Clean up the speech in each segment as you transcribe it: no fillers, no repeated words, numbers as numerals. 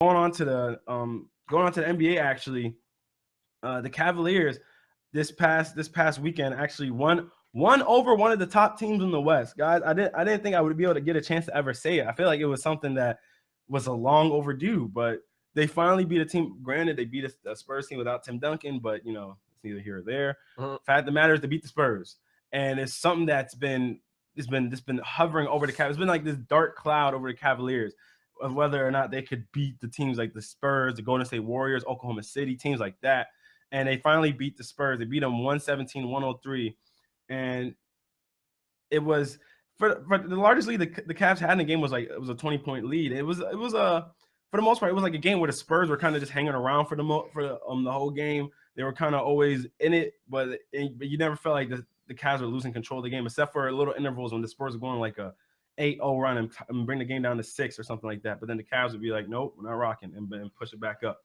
going on to the NBA actually, the Cavaliers this past weekend actually won over one of the top teams in the West. Guys, I didn't think I would be able to get a chance to ever say it. I feel like it was something that was a long overdue, but they finally beat a team. Granted, they beat a Spurs team without Tim Duncan, but it's neither here or there. Fact of the matter is they beat the Spurs, and it's something that's been hovering over the Cavs. It's been like this dark cloud over the Cavaliers of whether or not they could beat the teams like the Spurs, the Golden State Warriors, Oklahoma City, teams like that. And they finally beat the Spurs. They beat them 117-103. And it was for the largest lead the Cavs had in the game was like it was a 20-point lead. It was for the most part, it was like a game where the Spurs were kind of just hanging around for the whole game. They were kind of always in it, but you never felt like the Cavs were losing control of the game, except for little intervals when the Spurs were going like a 8-0 run and bring the game down to 6 or something like that. But then the Cavs would be like, nope, we're not rocking, and push it back up.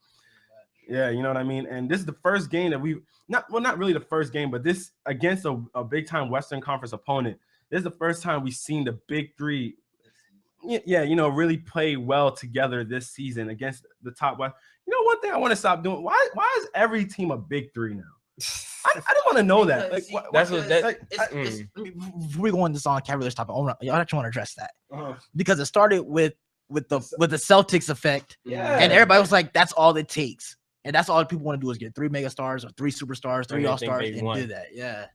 Yeah, you know what I mean? And this is the first game that not really the first game, but this against a big-time Western Conference opponent. This is the first time we've seen the big three, really play well together this season against the top West. One thing I want to stop doing, why is every team a big three now? I don't want to know that. Like, that's what that. Before we go on this on Cavaliers topic, I actually want to address that because it started with the Celtics effect, and everybody was like, "That's all it takes," and that's all people want to do is get 3 megastars or 3 superstars, 3 all-stars, and do that. Yeah.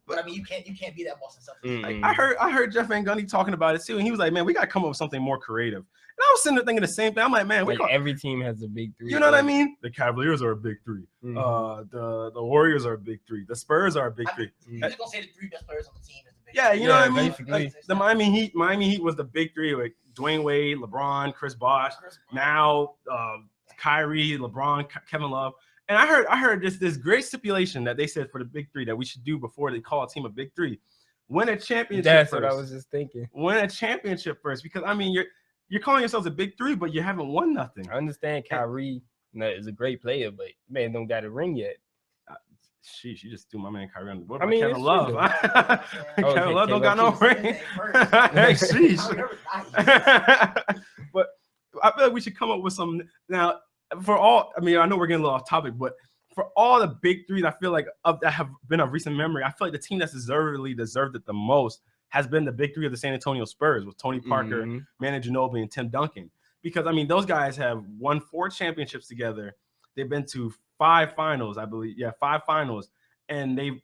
But I mean, you can't be that Boston Celtics. Like, I heard Jeff Van Gundy talking about it too, and he was like, "Man, we got to come up with something more creative." And I was sitting there thinking the same thing. I'm like, "Man, every team has a big three." You know what I mean? The Cavaliers are a big three. The Warriors are a big three. The Spurs are a big three. You're just gonna say the 3 best players on the team is the big. Yeah, you know what I mean? Like, the Miami Heat was the big three with Dwayne Wade, LeBron, Chris Bosh. Now Kyrie, LeBron, Kevin Love. And I heard this great stipulation that they said for the big three that we should do before they call a team a big three. Win a championship That's first. what I was just thinking. Win a championship first, because I mean you're calling yourselves a big three, but you haven't won nothing. I understand Kyrie is a great player, but man don't got a ring yet. She just threw my man Kyrie on the board. I mean, Kevin Love. Kevin Love don't got no ring. Hey, But I feel like we should come up with some now. For all, I mean, I know we're getting a little off topic, but for all the big threes, I feel like that have been of recent memory, I feel like the team that's deserved it the most has been the big three of the San Antonio Spurs with Tony Parker, Manu Ginobili, and Tim Duncan. Because, I mean, those guys have won 4 championships together. They've been to 5 finals, I believe. Yeah, 5 finals. And they've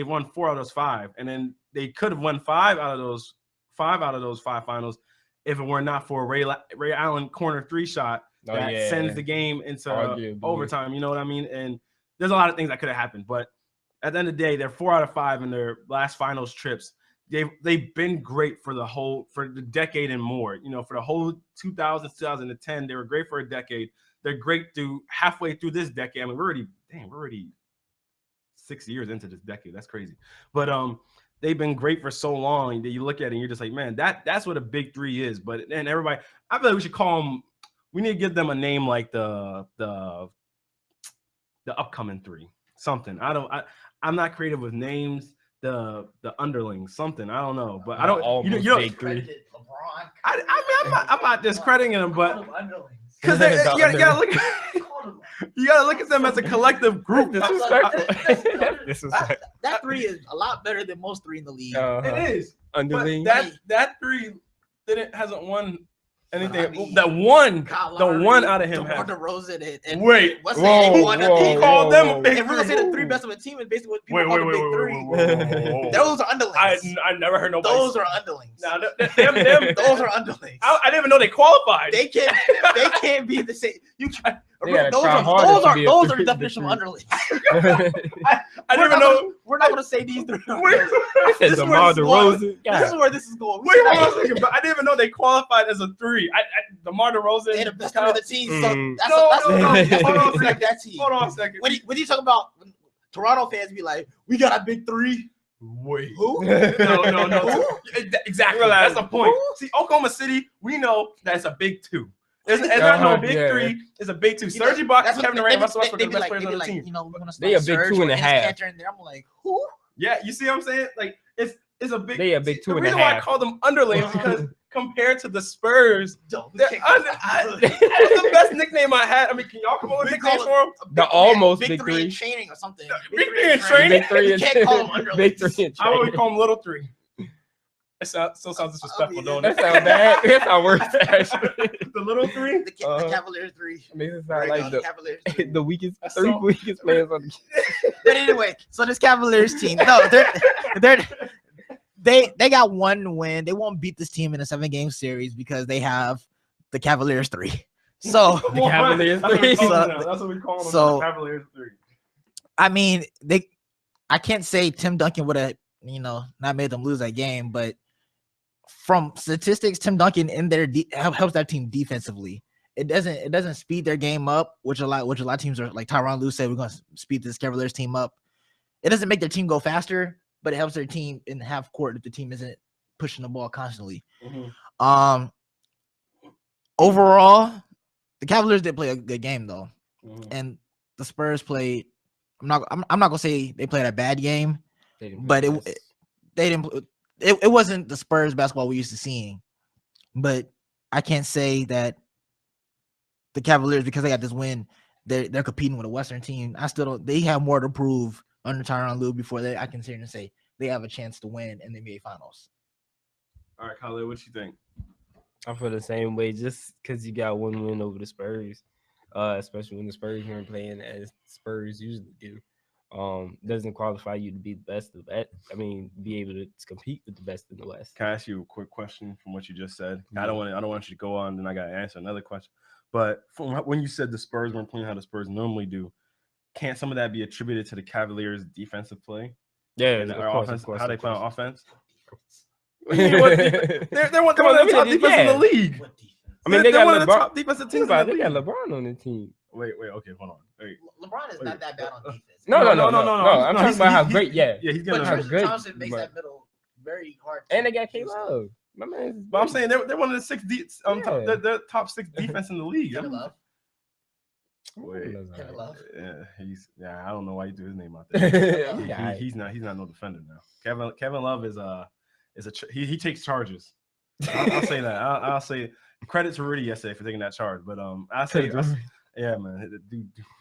won 4 out of those 5. And then they could have won 5 out of those 5 finals if it were not for Ray Allen corner 3 shot that sends the game into overtime. You know what I mean? And there's a lot of things that could have happened. But at the end of the day, they're 4 out of 5 in their last finals trips. They've been great for the decade and more. You know, for the whole 2000s, 2010, they were great for a decade. They're great through halfway through this decade. I mean, we're already 6 years into this decade. That's crazy. But they've been great for so long that you look at it and you're just like, man, that's what a big three is. But then everybody, I feel like we should call them. We need to give them a name like the upcoming three. Something. I'm not creative with names. The underlings, something. I don't know, but I don't. You don't. LeBron. I'm not discrediting them, but because you gotta look at them as a collective group. That 3 is a lot better than most 3 in the league. It is. Underlings. That 3 hasn't won anything. The one out of him. DeMar DeRozan and wait. What's He called them a big three. If we're gonna say the 3 best of a team, is basically what people call the big 3. Those are underlings. I never heard nobody. Those are underlings. Now, those are underlings. I didn't even know they qualified. They can't be the same. Those are the definition of underlings. I didn't even know. We're not gonna say these 3. This is DeMar DeRozan. This is where this is going. Wait a second, but I didn't even know they qualified as a 3. DeMar DeRozan. They're the best of the team. So Hold on a second. When you talk about Toronto fans, be like, we got a big 3. Wait. Who? No. Exactly. That's the point. See, Oklahoma City, we know that it's a big 2. It's not no big 3. It's a big 2. Serge Ibaka, Kevin Durant, Russell Westbrook, the best players on the team. You know, we're gonna they a big 2.5. I'm like, who? Yeah, you see what I'm saying? Like it's a big. They a big 2.5. The reason why I call them underlings because compared to the Spurs. Yo, That's the best nickname I had. I mean, can y'all come up with nicknames for him? The almost big big three in three. training or something. Big three in training. Big three. You can't call him under. Big three in I always training. call him Little Three. It still sounds disrespectful, don't That it? sounds bad. That's our worst actually. The Little Three. The Cavaliers 3. Makes it sound like Cavaliers 3. the weakest, That's three so- weakest players on the But anyway, so this Cavaliers team, no, they got one win. They won't beat this team in a 7-game series because they have the Cavaliers 3. So The Cavaliers That's what we 3. call them now. That's what we call them. So- The Cavaliers 3. I mean, I can't say Tim Duncan would have, not made them lose that game, but from statistics, Tim Duncan in there helps that team defensively. It doesn't speed their game up, which a lot of teams are like Tyronn Lue said, we're going to speed this Cavaliers team up. It doesn't make their team go faster, but it helps their team in half court if the team isn't pushing the ball constantly. Mm-hmm. Overall, the Cavaliers did play a good game though, Mm-hmm. and the Spurs played. I'm not gonna say they played a bad game, but it wasn't the Spurs basketball we used to seeing. But I can't say that the Cavaliers, because they got this win, they're competing with a Western team. I still don't. They have more to prove under Tyronn Lue before I can sit here and say they have a chance to win in the NBA Finals. All right, Khalid, what you think? I feel the same way, just because you got one win over the Spurs, especially when the Spurs weren't playing as Spurs usually do. Doesn't qualify you to be the best of that. I mean, be able to compete with the best in the West. Can I ask you a quick question from what you just said? I don't want you to go on, then I got to answer another question. But from when you said the Spurs weren't playing how the Spurs normally do, can't some of that be attributed to the Cavaliers' defensive play? Yeah, And of their course, offense, of course, how they of play on course. offense? They're They're one Come on, of the let top me- defense in yeah. the league. What defense? I mean, They're they got one of the LeBron. top defensive Think teams in about the it, they got league. LeBron on the team. Wait, okay, hold on. Wait. LeBron is not that bad on defense. No. No, I'm talking about how great. Yeah, Yeah, he's But getting. how Tristan good, Thompson makes but- that middle very hard. and they got K-Love. My man. But I'm saying they're one of the Yeah. they're top 6 defense in the league. Kevin Love. Wait. Kevin Love. Yeah, I don't know why you do his name out there. Yeah, He's not no defender now. Kevin Love is he takes charges. I'll say that. I'll say credit to Rudy yesterday for taking that charge. But yeah, man,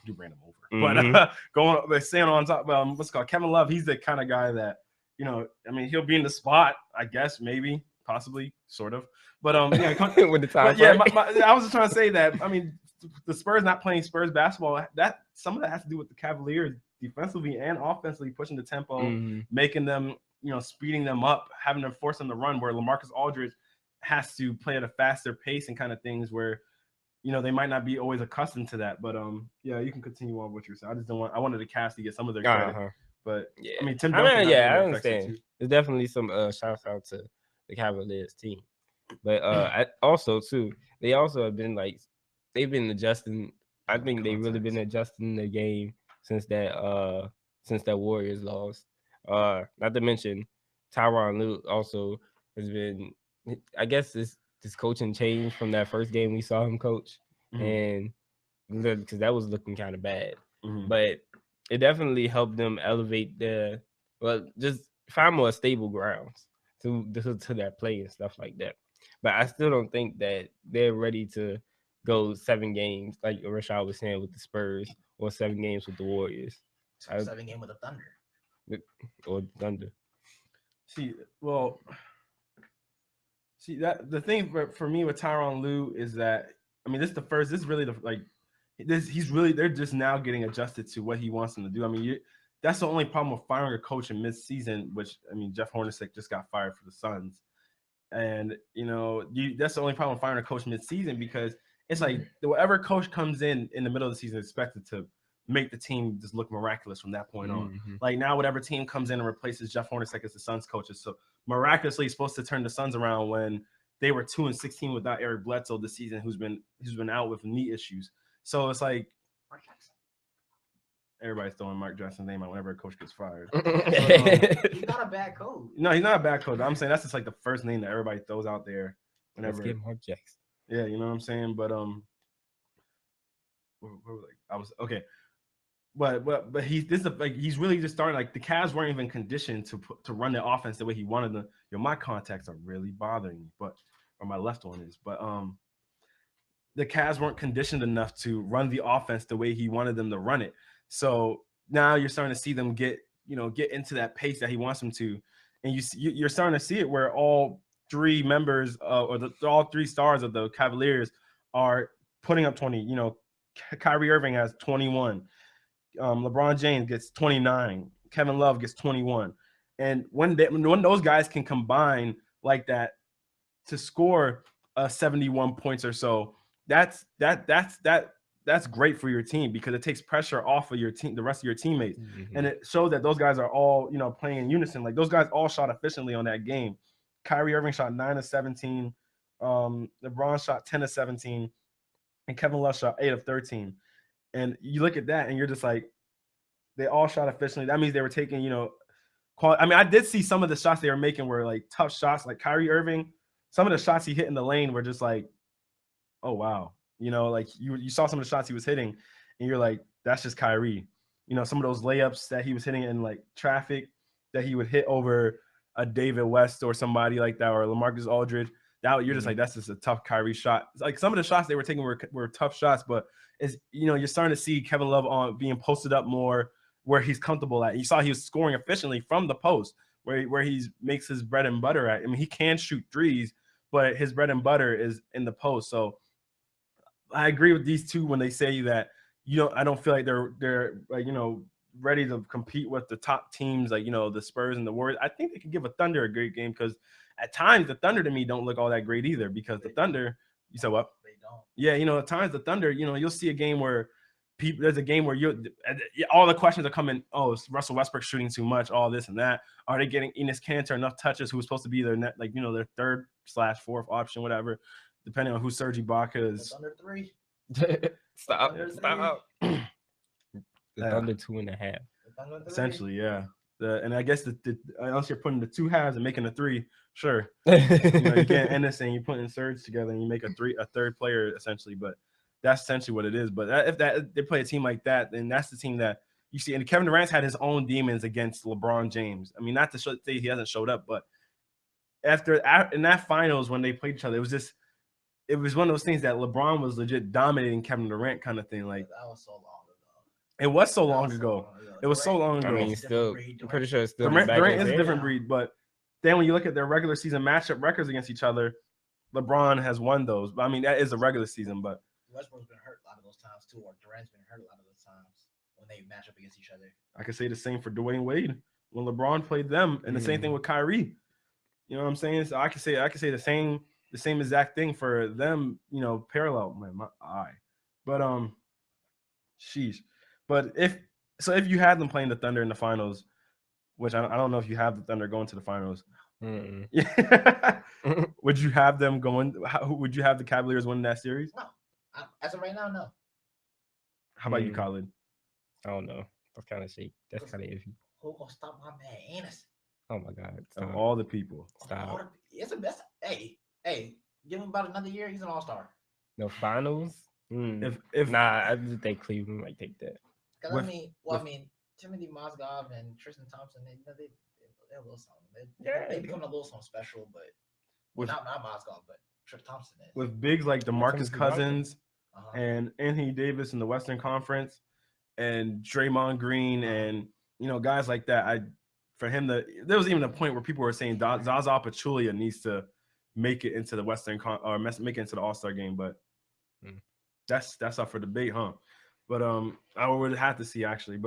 do bring him over. Mhm. But staying on top, what's it called Kevin Love. He's the kind of guy that I mean, he'll be in the spot, I guess, maybe, possibly, sort of. But yeah, when the time. but yeah, I was just trying to say that. I mean, the Spurs not playing Spurs basketball. That some of that has to do with the Cavaliers defensively and offensively pushing the tempo, making them, speeding them up, having to force them to run. Where LaMarcus Aldridge has to play at a faster pace and kind of things where, they might not be always accustomed to that. But yeah, you can continue on what you're saying. I wanted the Cavs to get some of their credit. But yeah, I mean, Tim Duncan. I understand. There's definitely some shouts out to the Cavaliers team, but also too, they also have been they've been adjusting. I think they've really been adjusting the game since that Warriors lost. Not to mention Tyronn Lue also has been. I guess this coaching change from that first game we saw him coach, and because that was looking kind of bad, but it definitely helped them elevate just find more stable grounds to their play and stuff like that. But I still don't think that they're ready to go 7 games, like Rashad was saying, with the Spurs, or 7 games with the Warriors. 7 game with the Thunder. Or Thunder. See that the thing for me with Tyronn Lue is that, I mean, this is really they're just now getting adjusted to what he wants them to do. I mean, that's the only problem with firing a coach in mid-season, which, I mean, Jeff Hornacek just got fired for the Suns. And, that's the only problem with firing a coach mid-season, because it's like whatever coach comes in the middle of the season is expected to make the team just look miraculous from that point on. Like now, whatever team comes in and replaces Jeff Hornacek as the Suns coach is so miraculously supposed to turn the Suns around when they were 2-16 without Eric Bledsoe this season, who's been out with knee issues. So it's like everybody's throwing Mark Jackson's name out whenever a coach gets fired. He's not a bad coach. No, he's not a bad coach. I'm saying that's just like the first name that everybody throws out there whenever. Let's get Mark Jackson. Yeah, you know what I'm saying. But I was okay. But he's really just starting, like, the Cavs weren't even conditioned to run the offense the way he wanted them. My contacts are really bothering me. But or my left one is. But the Cavs weren't conditioned enough to run the offense the way he wanted them to run it. So now you're starting to see them get into that pace that he wants them to, and you're starting to see it where all three members all three stars of the Cavaliers are putting up 20. Kyrie Irving has 21. LeBron James gets 29. Kevin Love gets 21. And when those guys can combine like that to score 71 points or so, that's great for your team because it takes pressure off of your team, the rest of your teammates, and it shows that those guys are all playing in unison. Like those guys all shot efficiently on that game. Kyrie Irving shot 9 of 17. LeBron shot 10 of 17, and Kevin Love shot 8 of 13. And you look at that, and you're just like, they all shot efficiently. That means they were taking, I did see some of the shots they were making were like tough shots, like Kyrie Irving. Some of the shots he hit in the lane were just like, oh wow, like you saw some of the shots he was hitting, and you're like, that's just Kyrie. Some of those layups that he was hitting in like traffic that he would hit over a David West or somebody like that, or LaMarcus Aldridge. That you're just like, that's just a tough Kyrie shot. Like some of the shots they were taking were tough shots, but you're starting to see Kevin Love on being posted up more where he's comfortable at. You saw he was scoring efficiently from the post where he makes his bread and butter at. I mean, he can shoot threes, but his bread and butter is in the post. So I agree with these two when they say that I don't feel like they're like ready to compete with the top teams like the Spurs and the Warriors. I think they could give a Thunder a great game because at times the Thunder to me don't look all that great either because the Thunder. You said what? They don't. Yeah, at times the Thunder, you'll see a game where there's a game where all the questions are coming. Oh, is Russell Westbrook shooting too much? All this and that. Are they getting Enes Kanter enough touches? Who was supposed to be their net, their third/fourth option, whatever, depending on who Serge Ibaka is. Thunder 3. Stop. Thunder The Thunder 2.5. Essentially, yeah. And I guess unless you're putting the two halves and making a three, sure. You can't end this and you put in Serge together and you make a third player essentially. But that's essentially what it is. But if they play a team like that, then that's the team that you see. And Kevin Durant's had his own demons against LeBron James. I mean, not to say he hasn't showed up, but in that finals when they played each other, it was one of those things that LeBron was legit dominating Kevin Durant kind of thing. Like that was so long ago. It was so long ago. It was so long ago. I mean, I'm pretty sure it's still Durant is a different breed, but then when you look at their regular season matchup records against each other, LeBron has won those. But I mean, that is a regular season, but Westbrook's been hurt a lot of those times too, or Durant's been hurt a lot of those times when they match up against each other. I could say the same for Dwayne Wade when LeBron played them, and the same thing with Kyrie. You know what I'm saying? So I could say the same exact thing for them. Parallel. Man, my eye, but sheesh. But if you had them playing the Thunder in the finals, which I don't know if you have the Thunder going to the finals, yeah. Would you have them going? Would you have the Cavaliers winning that series? No, as of right now, no. How about you, Colin? I don't know. That's kind of shake. That's kind of iffy. Who gonna stop my man Enes? Oh my God! Of all the people, stop. It's the best. Hey, give him about another year. He's an all-star. No finals. If I just think Cleveland might take that. Because Timothy Mozgov and Tristan Thompson, they're a little something. They become a little something special, but not Mozgov, but Tristan Thompson is. With bigs like DeMarcus Cousins and Anthony Davis in the Western Conference, and Draymond Green, and guys like that, there was even a point where people were saying Zaza Pachulia needs to make it into the make it into the All-Star game, but that's up for debate, huh? But I would have to see actually, but